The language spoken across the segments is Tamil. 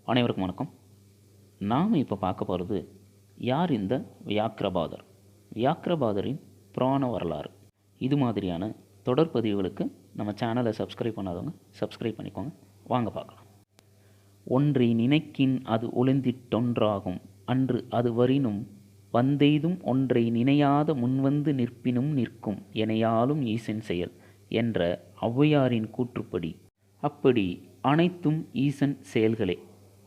அனைவருக்கும் வணக்கம். நாம் இப்போ பார்க்க போகிறது யார் இந்த வியாக்கிரபாதர், வியாக்கிரபாதரின் புராண வரலாறு. இது மாதிரியான தொடர் பதிவுகளுக்கு நம்ம சேனலை சப்ஸ்கிரைப் பண்ணாதவங்க சப்ஸ்கிரைப் பண்ணிக்கோங்க. வாங்க பார்க்கலாம். ஒன்றை நினைக்கின் அது ஒளிந்திட்டொன்றாகும், அன்று அது வரினும் வந்தெய்தும் ஒன்றை நினையாத முன்வந்து நிற்பினும் நிற்கும் எனையாலும் ஈசன் செயல் என்ற ஔவையாரின் கூற்றுப்படி அப்படி அனைத்தும் ஈசன் செயல்களே.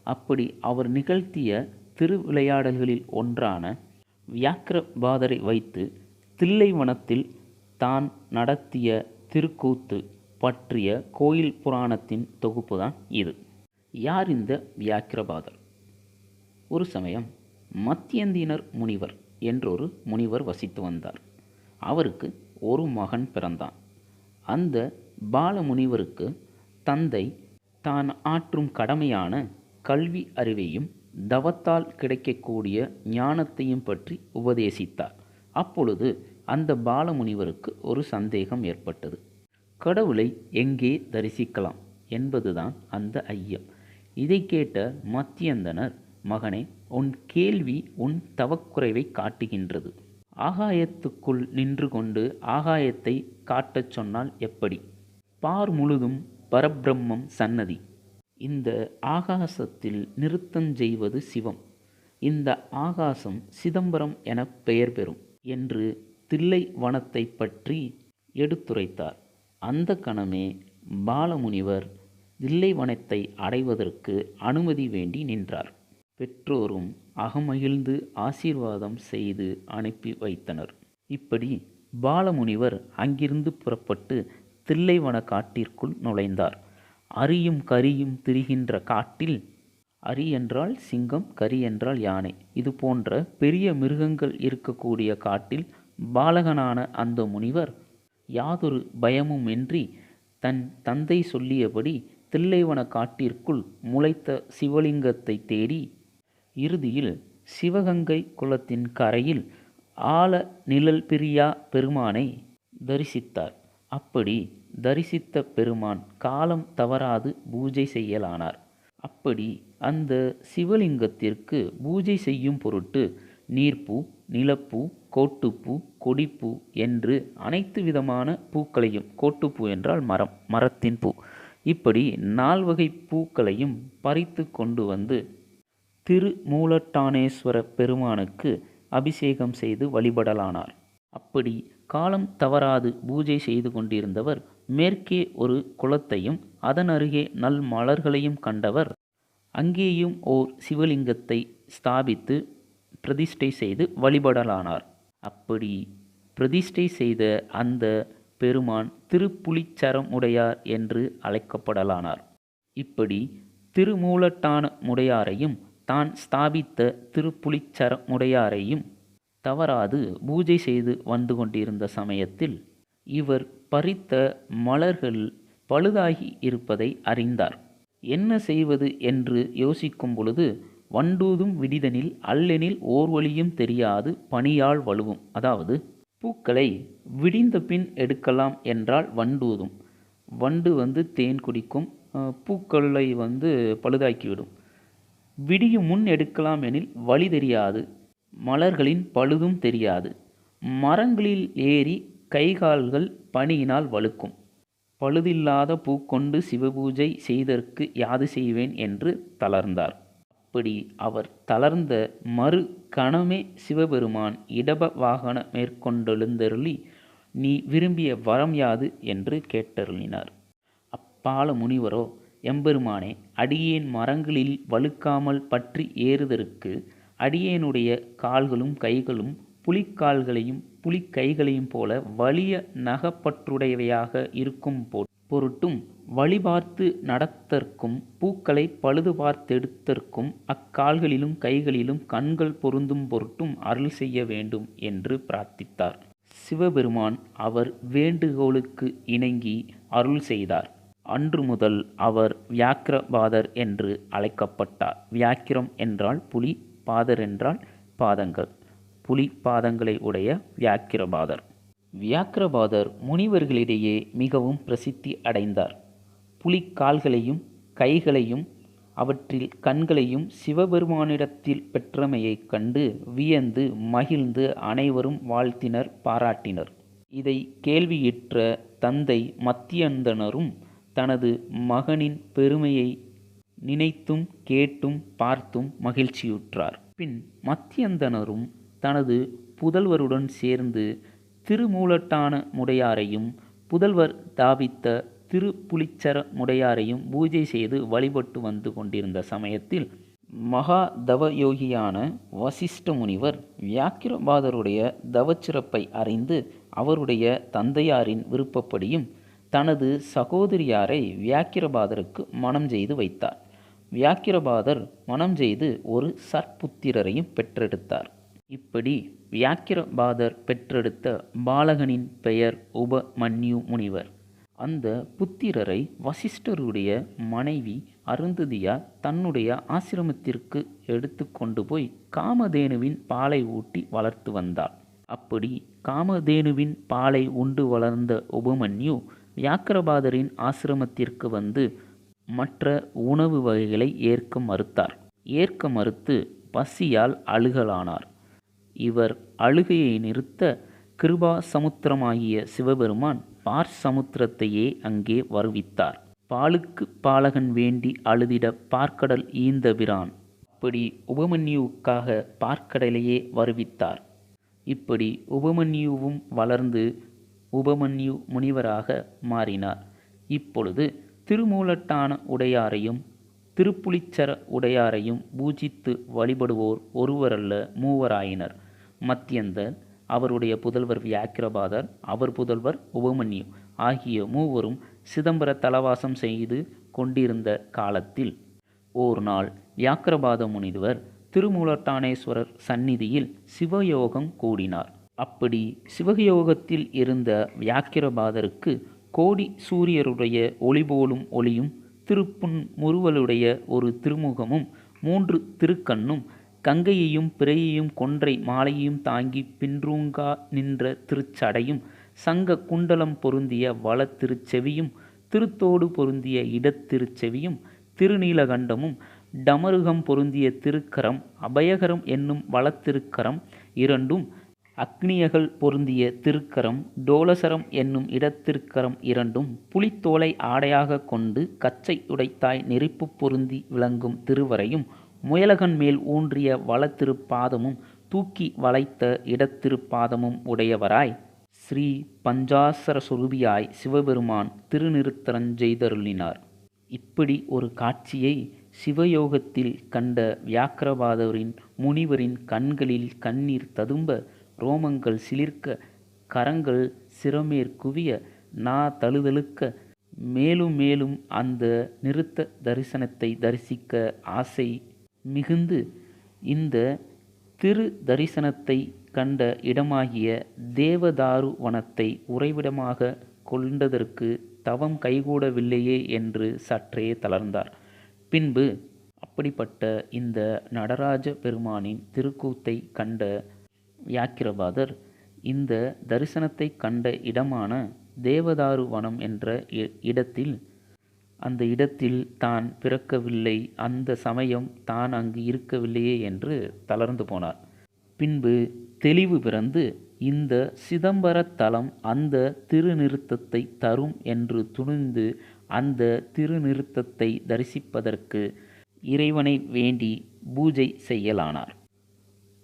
அப்படி அவர் நிகழ்த்திய திருவிளையாடல்களில் ஒன்றான வியாக்கிரபாதரை வைத்து தில்லைவனத்தில் தான் நடத்திய திருக்கூத்து பற்றிய கோயில் புராணத்தின் தொகுப்பு தான் இது. யார் இந்த வியாக்கிரபாதர்? ஒரு சமயம் மத்தியந்தினர் முனிவர் என்றொரு முனிவர் வசித்து வந்தார். அவருக்கு ஒரு மகன் பிறந்தான். அந்த பால முனிவருக்கு தந்தை தான் ஆற்றும் கடமையான கல்வி அறிவையும் தவத்தால் கிடைக்கக்கூடிய ஞானத்தையும் பற்றி உபதேசித்தார். அப்பொழுது அந்த பாலமுனிவருக்கு ஒரு சந்தேகம் ஏற்பட்டது. கடவுளை எங்கே தரிசிக்கலாம் என்பதுதான் அந்த ஐயம். இதை கேட்ட மத்தியந்தனர், மகனே, உன் கேள்வி உன் தவக்குறைவை காட்டுகின்றது. ஆகாயத்துக்குள் நின்று கொண்டு ஆகாயத்தை காட்டச் சொன்னால் எப்படி? பார் முழுதும் பரபிரம்மம் சன்னதி. இந்த ஆகாசத்தில் நிறுத்தஞ்செய்வது சிவம். இந்த ஆகாசம் சிதம்பரம் என பெயர் பெறும் என்று தில்லை வனத்தை பற்றி எடுத்துரைத்தார். அந்த கணமே பாலமுனிவர் தில்லை வனத்தை அடைவதற்கு அனுமதி வேண்டி நின்றார். பெற்றோரும் அகமகிழ்ந்து ஆசீர்வாதம் செய்து அனுப்பி வைத்தனர். இப்படி பாலமுனிவர் அங்கிருந்து புறப்பட்டு தில்லைவன காட்டிற்குள் நுழைந்தார். அரியும் கரியும் திரிகின்ற காட்டில், அரி என்றால் சிங்கம், கரி என்றால் யானை, இது போன்ற பெரிய மிருகங்கள் இருக்கக்கூடிய காட்டில் பாலகனான அந்த முனிவர் யாதொரு பயமுமின்றி தன் தந்தை சொல்லியபடி தில்லைவன காட்டிற்குள் முளைத்த சிவலிங்கத்தை தேடி இறுதியில் சிவகங்கை குளத்தின் கரையில் ஆல நிழல் பிரியா பெருமானை தரிசித்தார். அப்படி தரிசித்த பெருமான் காலம் தவறாது பூஜை செய்யலானார். அப்படி அந்த சிவலிங்கத்திற்கு பூஜை செய்யும் பொருட்டு நீர்ப்பூ, நிலப்பூ, கோட்டுப்பூ, கொடிப்பூ என்று அனைத்து விதமான பூக்களையும், கோட்டுப்பூ என்றால் மரம், மரத்தின் பூ, இப்படி 4 வகை பூக்களையும் பறித்து கொண்டு வந்து திருமூலட்டானேஸ்வர பெருமானுக்கு அபிஷேகம் செய்து வழிபடலானார். அப்படி காலம் தவறாது பூஜை செய்து கொண்டிருந்தவர் மேற்கே ஒரு குளத்தையும் அதன் அருகே நல் மலர்களையும் கண்டவர் அங்கேயும் ஓர் சிவலிங்கத்தை ஸ்தாபித்து பிரதிஷ்டை செய்து வழிபடலானார். அப்படி பிரதிஷ்டை செய்த அந்த பெருமான் திருப்புலிச்சரமுடையார் என்று அழைக்கப்படலானார். இப்படி திருமூலட்டான முடையாரையும் தான் ஸ்தாபித்த திருப்புலிச்சரமுடையாரையும் தவறாது பூஜை செய்து வந்து கொண்டிருந்த சமயத்தில் இவர் பறித்த மலர்கள் பழுதாகி இருப்பதை அறிந்தார். என்ன செய்வது என்று யோசிக்கும் பொழுது, வண்டூதும் விடிதனில் அல்லெனில் ஓர்வழியும் தெரியாது பனியால் வழுவும். அதாவது பூக்களை விடிந்த பின் எடுக்கலாம் என்றால் வண்டூதும். வண்டு தேன் குடிக்கும், பூக்களை பழுதாக்கிவிடும். விடியும் முன் எடுக்கலாம் எனில் வழி தெரியாது, மலர்களின் பழுதும் தெரியாது. மரங்களில் ஏறி கைகால்கள் பனியினால் வழுக்கும். பழுதில்லாத பூக்கொண்டு சிவபூஜை செய்தற்கு யாது செய்வேன் என்று தளர்ந்தார். அப்படி அவர் தளர்ந்த மறு கணமே சிவபெருமான் இடப வாகன மேற்கொண்டெழுந்தருளி, நீ விரும்பிய வரம் யாது என்று கேட்டருளினார். அப்பால முனிவரோ, எம்பெருமானே, அடியேன் மரங்களில் வழுக்காமல் பற்றி ஏறுதற்கு அடியேனுடைய கால்களும் கைகளும் புலிக்கால்களையும் புலிக்கைகளையும் போல வலிய நகப்பற்றுடையவையாக இருக்கும் பொருட்டும் வழிபார்த்து நடத்தற்கும் பூக்களை பழுது பார்த்தெடுத்தற்கும் அக்கால்களிலும் கைகளிலும் கண்கள் பொருந்தும் பொருட்டும் அருள் செய்ய வேண்டும் என்று பிரார்த்தித்தார். சிவபெருமான் அவர் வேண்டுகோளுக்கு இணங்கி அருள் செய்தார். அன்று முதல் அவர் வியாக்கிரபாதர் என்று அழைக்கப்பட்டார். வியாக்கிரம் என்றால் புலி, பாதர் என்றால் பாதங்கள், புலி பாதங்களை உடைய வியாக்கிரபாதர். வியாக்கிரபாதர் முனிவர்களிடையே மிகவும் பிரசித்தி அடைந்தார். புலிக்கால்களையும் கைகளையும் அவற்றில் கண்களையும் சிவபெருமானிடத்தில் பெற்றமையைக் கண்டு வியந்து மகிழ்ந்து அனைவரும் வாழ்த்தினர், பாராட்டினர். இதை கேள்வியுற்ற தந்தை மத்தியந்தனரும் தனது மகனின் பெருமையை நினைத்தும் கேட்டும் பார்த்தும் மகிழ்ச்சியுற்றார். பின் மத்தியந்தனரும் தனது புதல்வருடன் சேர்ந்து திருமூலட்டான முடையாரையும் புதல்வர் தாவித்த திருப்புலிச்சர முடையாரையும் பூஜை செய்து வழிபட்டு வந்து கொண்டிருந்த சமயத்தில் மகா தவயோகியான வசிஷ்ட முனிவர் வியாக்கிரபாதருடைய தவச்சிறப்பை அறிந்து அவருடைய தந்தையாரின் விருப்பப்படியும் தனது சகோதரியாரை வியாக்கிரபாதருக்கு மணம் செய்து வைத்தார். வியாக்கிரபாதர் மணம் செய்து ஒரு சற்புத்திரரையும் பெற்றெடுத்தார். இப்படி வியாக்கிரபாதர் பெற்றெடுத்த பாலகனின் பெயர் உபமன்யு முனிவர். அந்த புத்திரரை வசிஷ்டருடைய மனைவி அருந்ததியார் தன்னுடைய ஆசிரமத்திற்கு எடுத்து கொண்டு போய் காமதேனுவின் பாலை ஊட்டி வளர்த்து வந்தாள். அப்படி காமதேனுவின் பாலை உண்டு வளர்ந்த உபமன்யு வியாக்கிரபாதரின் ஆசிரமத்திற்கு வந்து மற்ற உணவு வகைகளை ஏற்க மறுத்தார். ஏற்க மறுத்து பசியால் அழுகலானார். இவர் அழுகையை நிறுத்த கிருபா சமுத்திரமாகிய சிவபெருமான் பார்சமுத்திரத்தையே அங்கே வருவித்தார். பாலுக்கு பாலகன் வேண்டி அழுதிட பார்க்கடல் ஈந்தபிரான். அப்படி உபமன்யுவுக்காக பார்க்கடலையே வருவித்தார். இப்படி உபமன்யுவும் வளர்ந்து உபமன்யு முனிவராக மாறினார். இப்பொழுது திருமூலட்டான உடையாரையும் திருப்புலிச்சர உடையாரையும் பூஜித்து வழிபடுவோர் ஒருவரல்ல மூவராயினர். மத்தியந்தர், அவருடைய புதல்வர் வியாக்கிரபாதர், அவர் புதல்வர் உபமன்யு ஆகிய மூவரும் சிதம்பர தலவாசம் செய்து கொண்டிருந்த காலத்தில் ஓர் நாள் வியாக்கிரபாத முனிவர் திருமூலட்டானேஸ்வரர் சந்நிதியில் சிவயோகம் கூடினார். அப்படி சிவயோகத்தில் இருந்த வியாக்கிரபாதருக்கு கோடி சூரியருடைய ஒளி போலும் ஒளியும் திருப்புன் முறுவலுடைய ஒரு திருமுகமும் 3 திருக்கண்ணும் கங்கையையும் பிறையையும் கொன்றை மாலையையும் தாங்கி பின்றூங்கா நின்ற திருச்சடையும் சங்க குண்டலம் பொருந்திய வள திருச்செவியும் திருத்தோடு பொருந்திய இடத்திருச்செவியும் திருநீலகண்டமும் டமருகம் பொருந்திய திருக்கரம் அபயகரம் என்னும் வளத்திருக்கரம் 2ம் அக்னியகள் பொருந்திய திருக்கரம் டோலசரம் என்னும் இடத்திருக்கரம் 2ம் புலித்தோலை ஆடையாக கொண்டு கச்சை உடைத்தாய் நெருப்பு பொருந்தி விளங்கும் திருவரையும் முயலகன் மேல் ஊன்றிய வளத்திருப்பாதமும் தூக்கி வளைத்த இடத்திருப்பாதமும் உடையவராய் ஸ்ரீ பஞ்சாசர சுரூபியாய் சிவபெருமான் திருநிறுத்தரஞ்செய்தருளினார். இப்படி ஒரு காட்சியை சிவயோகத்தில் கண்ட வியாக்கிரபாதரின் முனிவரின் கண்களில் கண்ணீர் ததும்ப, ரோமங்கள் சிலிர்க்க, கரங்கள் சிரமேற் குவிய, நா தழுதழுக்க, மேலும் மேலும் அந்த நிறுத்த தரிசனத்தை தரிசிக்க ஆசை மிகுந்து இந்த திரு தரிசனத்தை கண்ட இடமாகிய தேவதாரு வனத்தை உறைவிடமாக கொண்டதற்கு தவம் கைகூடவில்லையே என்று சற்றே தளர்ந்தார். பின்பு அப்படிப்பட்ட இந்த நடராஜ பெருமானின் திருக்கூத்தை கண்ட வியாக்கிரபாதர் இந்த தரிசனத்தை கண்ட இடமான தேவதாரு வனம் என்ற அந்த இடத்தில் தான் பிறக்கவில்லை, அந்த சமயம் தான் அங்கு இருக்கவில்லையே என்று தளர்ந்து போனார். பின்பு தெளிவு பிறந்து இந்த சிதம்பர தலம் அந்த திருநிறுத்தத்தை தரும் என்று துணிந்து அந்த திருநிறுத்தத்தை தரிசிப்பதற்கு இறைவனை வேண்டி பூஜை செய்யலானார்.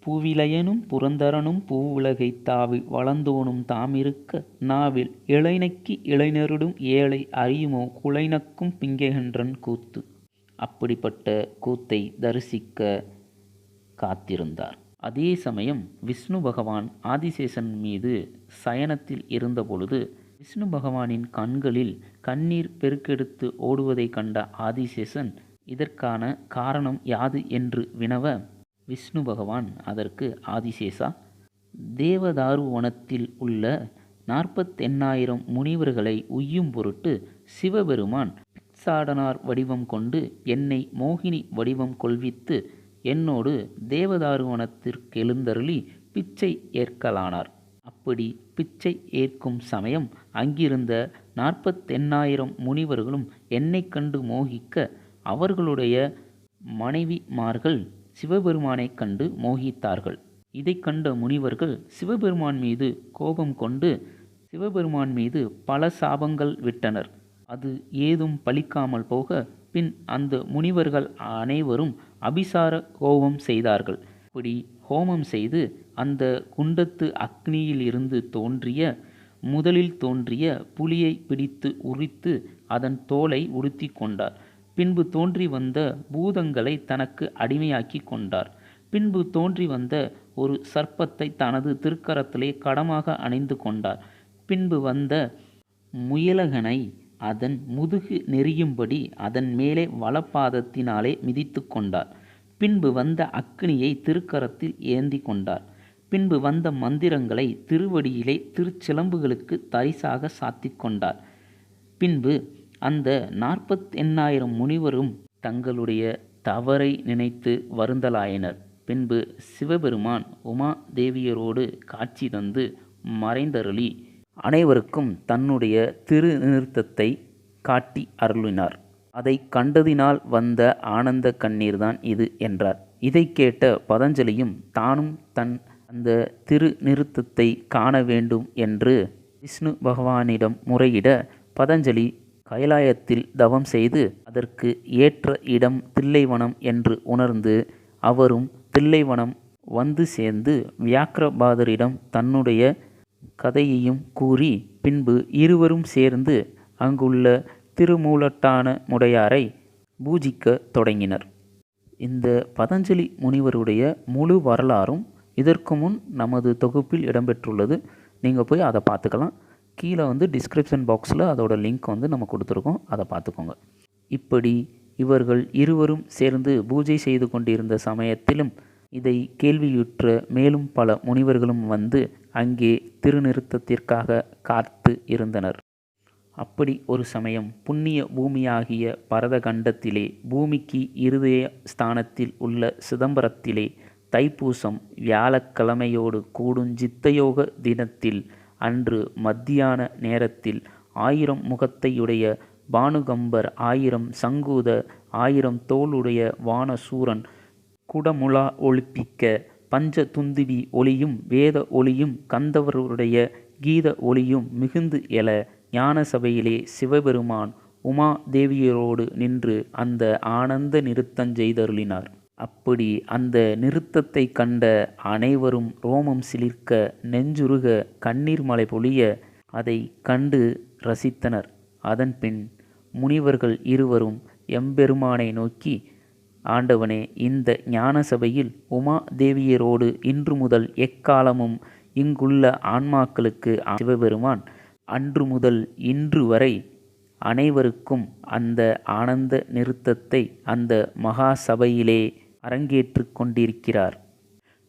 பூவிலையனும் புரந்தரனும் பூவுலகை தாவி வளர்ந்தோனும் தாமிருக்க நாவில் இளைஞக்கு இளைஞருடும் ஏழை அறியுமோ குளைநக்கும் பிங்கைகன்றன் கூத்து. அப்படிப்பட்ட கூத்தை தரிசிக்க காத்திருந்தார். அதே சமயம் விஷ்ணு பகவான் ஆதிசேஷன் மீது சயனத்தில் இருந்தபொழுது விஷ்ணு பகவானின் கண்களில் கண்ணீர் பெருக்கெடுத்து ஓடுவதை கண்ட ஆதிசேஷன் இதற்கான காரணம் யாது என்று வினவ, விஷ்ணு பகவான் அதற்கு, ஆதிசேஷா, தேவதாரு வனத்தில் உள்ள 48,000 முனிவர்களை உய்யும் பொருட்டு சிவபெருமான் பிக்ஷாடனார் வடிவம் கொண்டு என்னை மோகினி வடிவம் கொள்வித்து என்னோடு தேவதாரு வனத்திற்கு எழுந்தருளி பிச்சை ஏற்கலானார். அப்படி பிச்சை ஏற்கும் சமயம் அங்கிருந்த 48,000 முனிவர்களும் என்னை கண்டு மோகிக்க அவர்களுடைய மனைவிமார்கள் சிவபெருமானைக் கண்டு மோகித்தார்கள். இதைக் கண்ட முனிவர்கள் சிவபெருமான் மீது கோபம் கொண்டு சிவபெருமான் மீது பல சாபங்கள் விட்டனர். அது ஏதும் பலிக்காமல் போக பின் அந்த முனிவர்கள் அனைவரும் அபிசார ஹோமம் செய்தார்கள். இப்படி ஹோமம் செய்து அந்த குண்டத்து அக்னியில் இருந்து முதலில் தோன்றிய புலியை பிடித்து உரித்து அதன் தோலை உடுத்தி கொண்டார். பின்பு தோன்றி வந்த பூதங்களை தனக்கு அடிமையாக்கி கொண்டார். பின்பு தோன்றி வந்த ஒரு சர்ப்பத்தை தனது திருக்கரத்திலே கடமாக அணிந்து கொண்டார். பின்பு வந்த முயலகனை அதன் முதுகு நெறியும்படி அதன் மேலே வலப்பாதத்தினாலே மிதித்து கொண்டார். பின்பு வந்த அக்னியை திருக்கரத்தில் ஏந்தி கொண்டார். பின்பு வந்த மந்திரங்களை திருவடியிலே திருச்சிலம்புகளுக்கு தரிசாக சாத்தி கொண்டார். பின்பு அந்த 48,000 முனிவரும் தங்களுடைய தவறை நினைத்து வருந்தலாயினர். பின்பு சிவபெருமான் உமா தேவியரோடு காட்சி தந்து மறைந்தருளி அனைவருக்கும் தன்னுடைய திருநிறுத்தத்தை காட்டி அருளினார். அதை கண்டதினால் வந்த ஆனந்த கண்ணீர்தான் இது என்றார். இதை கேட்ட பதஞ்சலியும் தானும் அந்த திருநிறுத்தத்தை காண வேண்டும் என்று விஷ்ணு பகவானிடம் முறையிட பதஞ்சலி கைலாயத்தில் தவம் செய்து அதற்கு ஏற்ற இடம் தில்லைவனம் என்று உணர்ந்து அவரும் தில்லைவனம் வந்து சேர்ந்து வியாக்கிரபாதரிடம் தன்னுடைய கதையையும் கூறி பின்பு இருவரும் சேர்ந்து அங்குள்ள திருமூலட்டான முடையாரை பூஜிக்க தொடங்கினர். இந்த பதஞ்சலி முனிவருடைய முழு வரலாறும் இதற்கு முன் நமது தொகுப்பில் இடம்பெற்றுள்ளது. நீங்கள் போய் அதை பார்த்துக்கலாம். கீழே டிஸ்கிரிப்ஷன் பாக்ஸில் அதோட லிங்க் நம்ம கொடுத்துருக்கோம், அதை பார்த்துக்கோங்க. இப்படி இவர்கள் இருவரும் சேர்ந்து பூஜை செய்து கொண்டிருந்த சமயத்திலும் இதை கேள்வியுற்ற மேலும் பல முனிவர்களும் அங்கே திருநிறுத்தத்திற்காக காத்து இருந்தனர். அப்படி ஒரு சமயம் புண்ணிய பூமியாகிய பரதகண்டத்திலே பூமிக்கு இருதய ஸ்தானத்தில் உள்ள சிதம்பரத்திலே தைப்பூசம் வியாழக்கிழமையோடு கூடும் சித்தயோக தினத்தில் அன்று மத்தியான நேரத்தில் 1000 முகத்தையுடைய பானுகம்பர் 1000 சங்கூத 1000 தோளுடைய வானசூரன் குடமுலா ஒலிப்பிக்க பஞ்ச துந்துவி ஒளியும் வேத ஒளியும் கந்தவருடைய கீத ஒளியும் மிகுந்து எழ ஞான சபையிலே சிவபெருமான் உமா தேவியரோடு நின்று அந்த ஆனந்த நிறுத்தஞ்செய்தருளினார். அப்படி அந்த நிறுத்தத்தை கண்ட அனைவரும் ரோமம் சிலிர்க்க நெஞ்சுருக கண்ணீர் மழை பொழிய அதை கண்டு ரசித்தனர். அதன்பின் முனிவர்கள் இருவரும் எம்பெருமானை நோக்கி, ஆண்டவனே, இந்த ஞான சபையில் உமா தேவியரோடு இன்று முதல் எக்காலமும் இங்குள்ள ஆன்மாக்களுக்கு சிவபெருமான் அன்று முதல் இன்று வரை அனைவருக்கும் அந்த ஆனந்த நிறுத்தத்தை அந்த மகா சபையிலே அரங்கேற்று கொண்டிருக்கிறார்.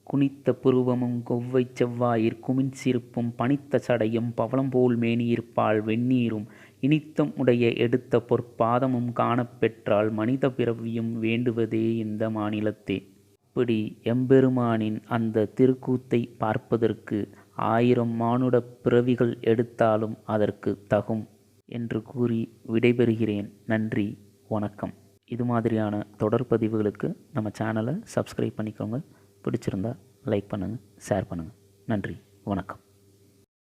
குனித்த புருவமும் கொவ்வை செவ்வாயிற் குமின் சிரிப்பும் பனித்த சடையும் பவளம்போல் மேனியிருப்பாள் வெந்நீரும் இனித்தம் உடைய எடுத்த பொற்பாதமும் காணப்பெற்றால் மனித பிறவியும் வேண்டுவதே இந்த மாநிலத்தே. இப்படி எம்பெருமானின் அந்த திருக்கூத்தை பார்ப்பதற்கு 1000 மானுட பிறவிகள் எடுத்தாலும் அதற்கு தகும் என்று கூறி விடைபெறுகிறேன். நன்றி, வணக்கம். இது மாதிரியான தொடர் பதிவுகளுக்கு நம்ம சேனலை சப்ஸ்கிரைப் பண்ணிக்கோங்க. பிடிச்சிருந்தா லைக் பண்ணுங்கள், ஷேர் பண்ணுங்கள். நன்றி, வணக்கம்.